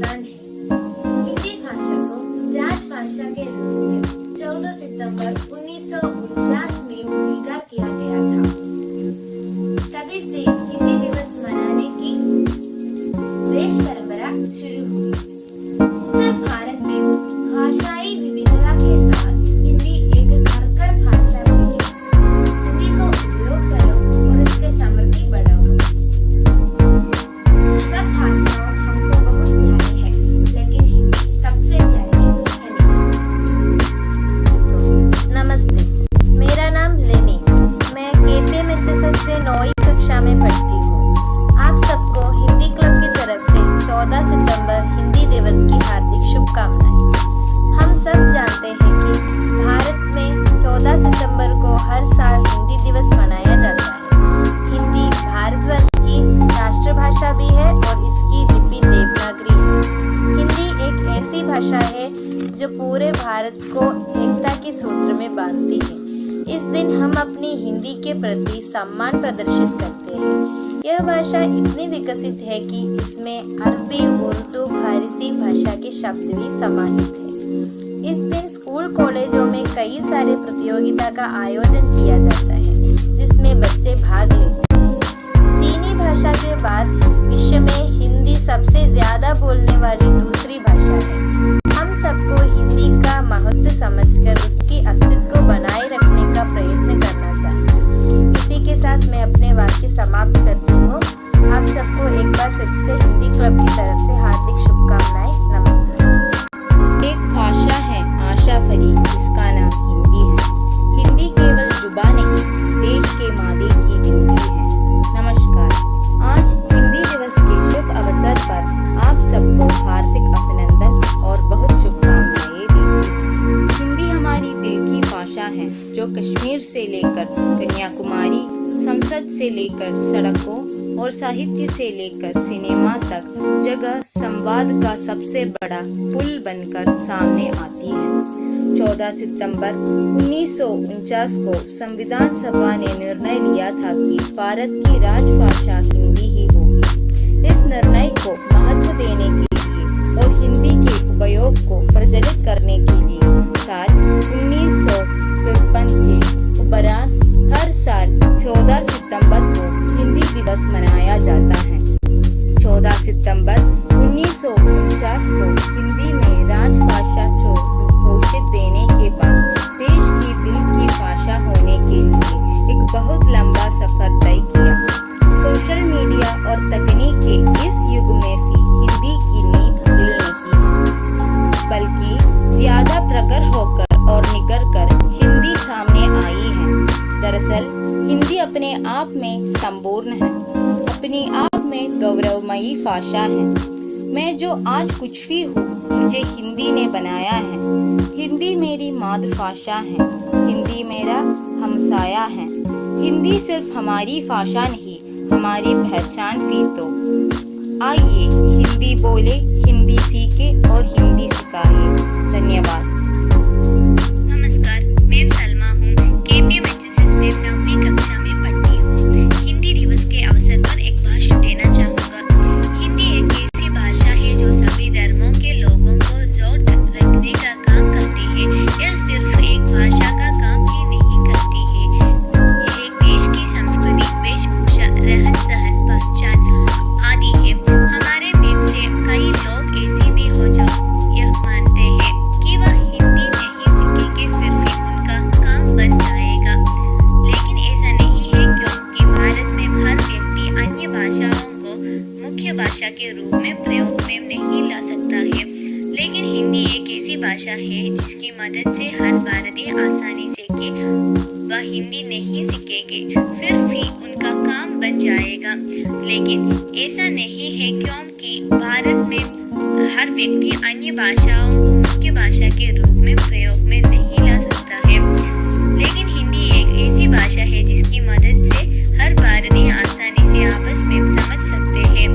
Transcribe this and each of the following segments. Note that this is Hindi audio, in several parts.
स्थान है। हिंदी भाषा को राजभाषा के रूप में 14 सितंबर 1949 में स्वीकार किया गया था। तभी से हिंदी दिवस मनाने की देश परंपरा शुरू हुई। उत्तर भारत में भाषाई विविधता के साथ हिंदी एक घरकर भाषा भी है। हिंदी को उपयोग करो और उसके समृद्धि बढ़ाओ। सब भाषाओं हमको बहुत प्यारी है, लेकिन हिंदी सबसे प्यारी है। नमस्ते, मेरा नाम लेनी। मैं KPMHSS में 9वीं कक्षा में पढ़ती हूँ। आप सबको हिंदी क्लब की तरफ से 14 सितंबर हिंदी दिवस की हार्दिक शुभकामनाएं। हम सब जानते हैं कि भारत में 14 सितंबर को हर साल हिंदी दिवस मनाया जाता है। हिंदी भारतवर्ष की राष्ट्रभाषा भी है और इसकी लिपि देवनागरी है। हिंदी एक ऐसी भाषा है जो पूरे भारत को एकता के सूत्र में बांधती है। इस दिन हम अपनी हिंदी के प्रति सम्मान प्रदर्शित करते हैं। यह भाषा इतनी विकसित है कि इसमें अरबी, उर्दू, फारसी भाषा के शब्द भी समाहित है। इस दिन स्कूल कॉलेजों में कई सारे प्रतियोगिता का आयोजन किया जाता है, जिसमें बच्चे भाग लेते हैं। चीनी भाषा के बाद विश्व में हिंदी सबसे ज्यादा बोलने वाली दूसरी भाषा है। हम सबको हिंदी का महत्व समझकर उसकी अस्तित्व को बनाए रखने का प्रयत्न करना चाहिए। इसी के साथ मैं अपने वाक्य समाप्त करती हूँ। आप सबको एक बार फिर से हिंदी क्लब की तरफ से हार्दिक शुभकामनाएं। नमस्कार। एक भाषा है आशा भरी जिसका नाम हिंदी है। हिंदी केवल जुबान नहीं, देश के मादे की विनती है। नमस्कार। आज हिंदी दिवस के शुभ अवसर पर आप सबको हार्दिक अभिनंदन और बहुत शुभकामनाएं देती हूँ। हिंदी हमारी दिल की भाषा है जो कश्मीर से लेकर कन्याकुमारी, संसद से लेकर सड़कों और साहित्य से लेकर सिनेमा तक जगह संवाद का सबसे बड़ा पुल बनकर सामने आती है। 14 सितंबर 1949 को संविधान सभा ने निर्णय लिया था कि भारत की राजभाषा हिंदी ही होगी। इस निर्णय को महत्व देने के लिए और हिंदी के उपयोग को प्रज्वलित करने के लिए साल 1953 के उपरांत हर साल 14 सितंबर को हिंदी दिवस मनाया जाता है। 14 सितंबर 1949 को हिंदी में राजभाषा घोषित देने के बाद देश की दिल की भाषा होने के लिए एक बहुत लंबा सफर तय किया। सोशल मीडिया और तकनीक के इस युग में भी हिंदी की नींव हिल नहीं है, बल्कि ज्यादा प्रखर होकर और निखर कर हिंदी सामने आई है। दरअसल हिंदी अपने आप में संपूर्ण है, अपने आप में गौरवमयी भाषा है। मैं जो आज कुछ भी हूँ, मुझे हिंदी ने बनाया है। हिंदी मेरी मातृभाषा है, हिंदी मेरा हमसाया है। हिंदी सिर्फ हमारी भाषा नहीं, हमारी पहचान भी तो। आइए हिंदी बोले, हिंदी सीखे और हिंदी सिखाए। धन्यवाद। नमस्कार, मैं सलमा हूँ। KPMHSS में 9वीं कक्षा में पढ़ती हूँ। हिंदी दिवस के अवसर पर एक भाषण देना चाहूँगा। हिंदी एक ऐसी भाषा है जो सभी धर्मों के लोगों को जोड़ रखने का काम करती है। यह सिर्फ एक भाषा का काम ही नहीं करती है, यह एक देश की संस्कृति, वेशभूषा, रहन सहन, पहचान आदि है। हमारे में से कई लोग ऐसे भी हो जो यह मानते हैं कि वह हिंदी नहीं सीखेंगे फिर भी उनका काम बन जाएगा। लेकिन ऐसा नहीं है, क्योंकि भारत में हर व्यक्ति अन्य भाषाओं को मुख्य भाषा के रूप में प्रयोग में नहीं ला सकता है। लेकिन हिंदी एक ऐसी भाषा है जिसकी मदद से हर भारतीय आसानी से कि वह हिंदी नहीं सीखेंगे फिर भी उनका काम बन जाएगा। लेकिन ऐसा नहीं है, क्योंकि भारत में हर व्यक्ति अन्य भाषाओं को मुख्य भाषा के रूप में प्रयोग में नहीं ला सकता है। लेकिन हिंदी एक ऐसी भाषा है जिसकी मदद से हर भारतीय आसानी से आपस में समझ सकते हैं।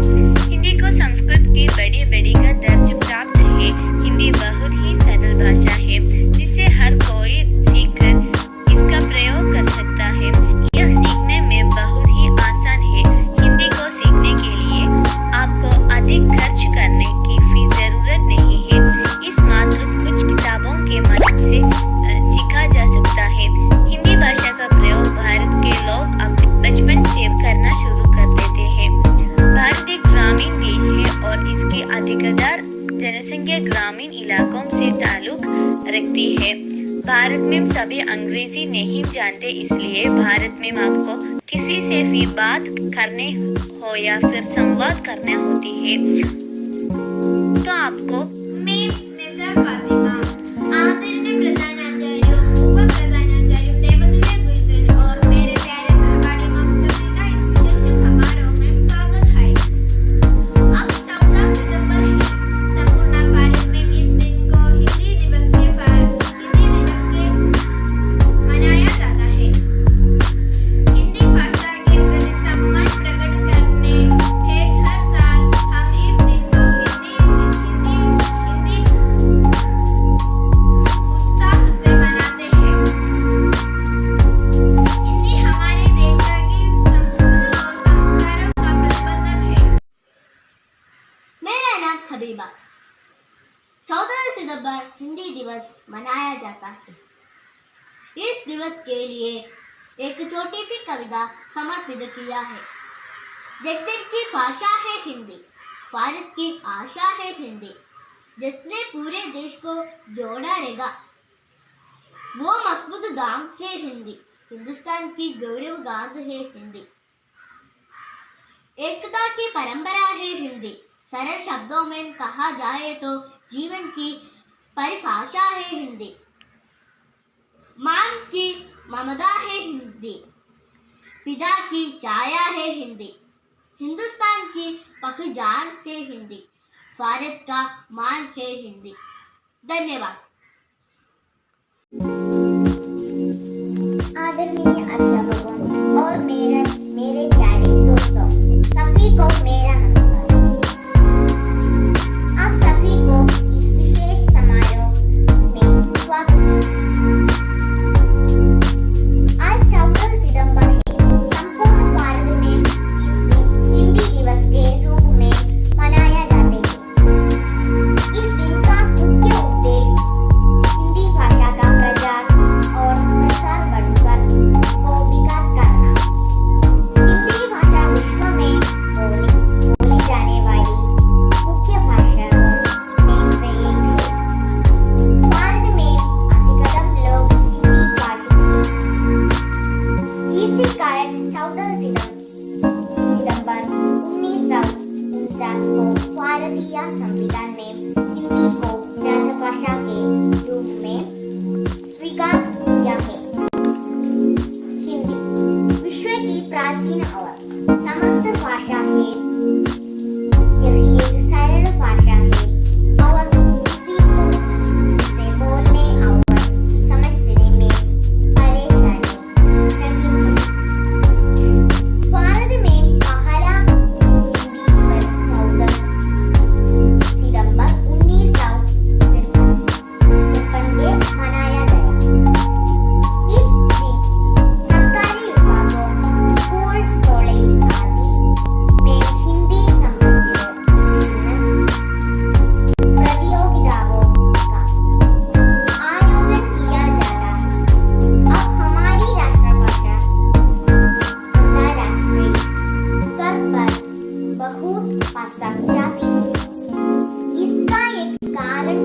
हिंदी को संस्कृत की बड़ी बड़ी का दर्ज प्राप्त है। हिंदी बहुत ही सरल भाषा है जिसे हर कोई सीखकर इसका प्रयोग कर सकता है। यह सीखने में बहुत ही आसान है। हिंदी को सीखने के लिए आपको अधिक खर्च करने की फीस अधिकतर जनसंख्या ग्रामीण इलाकों से ताल्लुक रखती है। भारत में सभी अंग्रेजी नहीं जानते, इसलिए भारत में आपको किसी से भी बात करने हो या फिर संवाद करना होती है तो आपको मैं मिर्जा फातिमा आदरणीय प्रधानाचार्य उपप्रधानाचार्य देवदुल्ला गुरुजन और मेरे प्यारे सहपाठी हम सभी का इस विशेष समारोह में स्वागत है। अब 14 सितंबर है। संपूर्ण भारत में इस दिन को हिंदी दिवस के मनाया जाता है। हिंदी भाषा के प्रति सम्मान प्रकट करने हेतु हर साल हम इस दिन को हिंदी उत्साह से मनाते हैं। हिंदी हमारे देश की संस्कृति और संस्कारों का प्रतिबिंब है। मेरा नाम हबीबा। 14 सितंबर हिंदी दिवस मनाया जाता है। इस दिवस के लिए एक छोटी सी कविता समर्पित किया है। जगत की भाषा है हिंदी, भारत की आशा है हिंदी, जिसने पूरे देश को जोड़ा रहेगा वो मजबूत दाम है हिंदी, हिंदुस्तान की गौरव गांध है हिंदी। एकता की परंपरा है हिंदी, सरल शब्दों में कहा जाए तो जीवन की परिभाषा है हिंदी। मान की ममता है हिंदी, पिता की छाया है हिंदी, हिंदुस्तान की पहचान है हिंदी, भारत का मान है हिंदी। धन्यवाद। आदरणीय अध्यापकों और मेरे प्यारे दोस्तों, सभी को मेरा नमस्कार। आप सभी को इस विशेष समारोह में स्वागत है। आज 14 सितंबर है। संपूर्ण भारत में इस दिन हिंदी दिवस के रूप में मनाया जाता है। इस दिन का मुख्य उद्देश्य हिंदी भाषा का प्रचार और प्रसार बढ़ाकर को विकास करना। हिंदी भाषा विश्व में बोली जाने वाली मुख्य भाषाओं में से एक है। भारत में अधिकतर लोग हिंदी भाषी हैं। इसी कारण 14 सितंबर 1949 को भारतीय संविधान में हिंदी को राजभाषा के रूप में स्वीकार किया है। हिंदी विश्व की प्राचीन और समृद्ध भाषा है। यह एक सरल भाषा है और किसी को भी इसे बोलने और समझने में परेशानी नहीं है। भारत में पहला हिंदी दिवस 14 सितंबर 1953 को मनाया गया। इस दिन सरकारी विभागों, स्कूल, कॉलेज आदि में हिंदी संबंधित विभिन्न प्रतियोगिताओं का आयोजन किया जाता है। अब हमारी राष्ट्रभाषा अंतर्राष्ट्रीय स्तर पर बहुत पसंद जाती है। इसका एक कारण